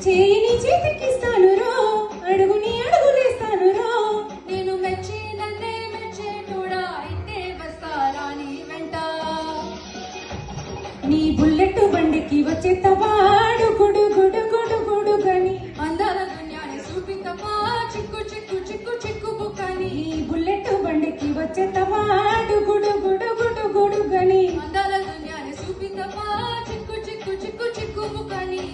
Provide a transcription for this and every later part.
చేయిని చేతికిస్తాను రో, అడుగుని అడుగులేస్తాను రో. నేను మెచ్చి నన్నే మెచ్చే కూడా అయితే వస్తారా నీ వెంట. నీ బుల్లెట్ బండికి వచ్చేత్తవాడు గుడు గుడు గుడు గుడు గని. అందాల దునియాని చూపితమా చిక్కు చిక్కు చిక్కు చిక్కు బుక్కని. నీ బుల్లెట్ బండికి వచ్చేత్తవాడు గుడు గుడు గుడు గుడు గని. అందాల దునియాని చూపితమా చిక్కు చిక్కు చిక్కు చిక్కు బుక్కని.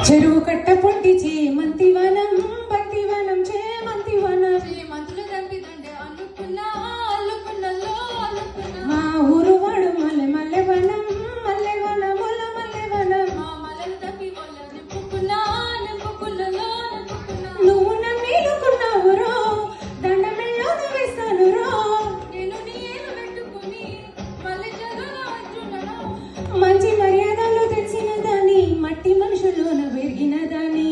చెరువు కట్ట పొంటి చేమంతివనం, బంతివనం చేమంతివనం. శ్రీమంతులు దంపిదండే అల్లుకున్నా అల్లుకున్నలో అల్లుకున్నా. మా ఊరు వాడు మల్లె మల్లెవనం, మల్లెవనముల మల్లెవనం. మా మలలు దంపి వల్ల నింపుకున్నా నింపుకున్నలో నింపుకున్నా. నువ్వు నన్నేలుకున్నావు రో, దండమెళ్ళోన వేస్తాను రో. నేను నీ ఏలు పెట్టుకుని మళ్ళీ జగన వచ్చునను. మంచి మర్యాదలు తెలిసిన దాని, మట్టి మనుషుల్లోన పెరిగిన దాని.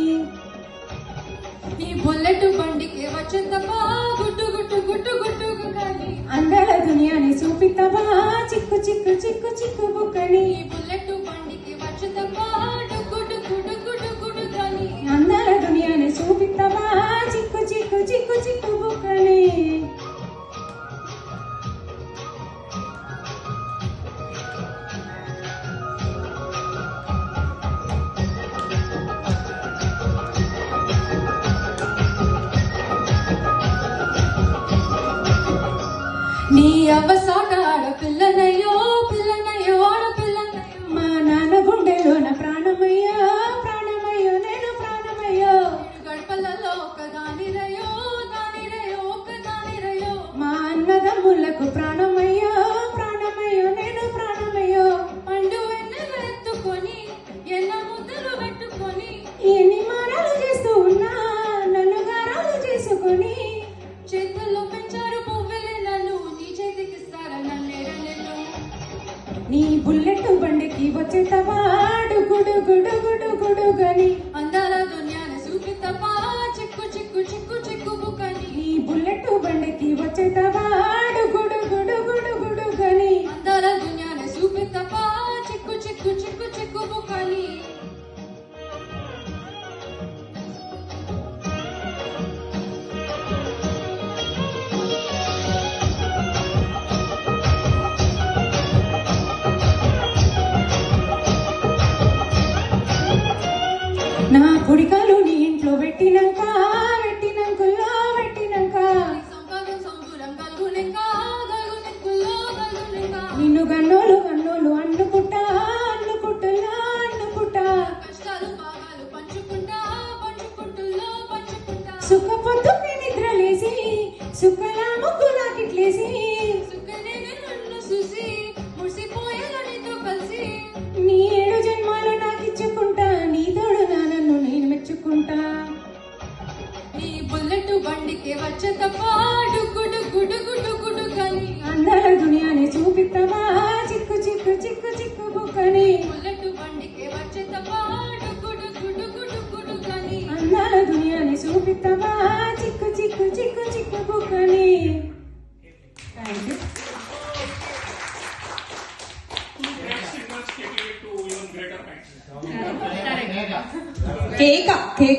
నీ బుల్లెట్ బండికి వచ్చేద్దమ్మా గుట్టు గుట్టు గుట్టు గుట్టు కానీ. అందాల దునియాని చూపిత్తవా చిక్కు చిక్కు చిక్కు చిక్కు బుక్కని. నీ బుల్లెట్ బండికి వచ్చేద్దమ్మా డుగ్గు డుగ్గు డుగ్గు డుగ్గు డుగ్గు కానీ. అందాల దునియాని చూపిత్తవా చిక్కు చిక్కు చిక్కు చిక్కు బుక్కని. నీ అవసాట ఆడపిల్లనయ్యో పిల్లనయ్యో ఆడపిల్లనయ్యో. మా నాన్న గుండెలోన ప్రాణమయ్యో ప్రాణమయ్యో నేను ప్రాణమయ్యో. గడపలలో ఒకదానిరయో దానిరయో ఒకదానిరయో. మా అన్నదమ్ములకు ప్రాణమయ్యో ప్రాణమయ్యో నేను ప్రాణమయ్యో. పండు వెన్నెలు ఎత్తుకొని ఎన్న ముద్దలు పెట్టుకొని. ఎన్ని మారాలు చేస్తూ ఉన్నా నన్ను గారాలు చేసుకొని. చేతుల్లో పెంచారు పువ్వులే నన్ను నీ చేతికిస్తారా నన్నేర నేను. నీ బుల్లెట్ బండికి వచ్చేతవాడు గుడు గుడు గుడు గుడు గని. అందాల దునియాని చూపితపా చిక్కు చిక్కు చిక్కు చిక్కు బుక్కని. నీ బుల్లెట్ బండికి వచ్చేతవాడు గుడు గుడు గుడు గుడు గని. అందాల దునియాని చూపితపా చిక్కు చిక్కు చిక్కు చిక్కు బుక్కని. నా కుడికాలు నీ ఇంట్లో పెట్టినాక పెట్టినాకుల్లో పెట్టినాక. సంపదం సంబురం గల్గునెంక గల్గునెంకుల్లో గల్గునెంక. నిన్ను గన్నోలు గన్నోలు అన్నుకుంటా అన్నుకుంటున్నా అన్నుకుంటా. కష్టాలు బాగాలు పంచుకుంటా పంచుకుంటుల్లో పంచుకుంటా. సుఖ పొద్దున్నే నిద్రలేసి సుఖలా ముగ్గు నాకిట్లేసి. సుఖనే నన్ను చూసి మురిసిపోయేలా నీతో కలిసి. నీ 7 జన్మాలు నాకిచ్చుకుంటా, నీ తోడు నా నన్ను నేను మెచ్చుకుంటా. నీ బుల్లెట్ బండికి వచ్చేద్దమ్మా డుగ్గు డుగ్గు డుగ్గు డుగ్గు డుగ్గని. అందాల దునియాని చూపిత్తవా చిక్కు చిక్కు చిక్కు చిక్కు బుక్కని. బుల్లెట్ బండికి వచ్చేద్దమ్మా డుగ్గు డుగ్గు డుగ్గు డుగ్గు డుగ్గని. అందాల దునియాని చూపిత్తవా చిక్కు చిక్కు చిక్కు చిక్కు బుక్కని. Thank you. Next, it must take it to even greater heights. కేక కేక్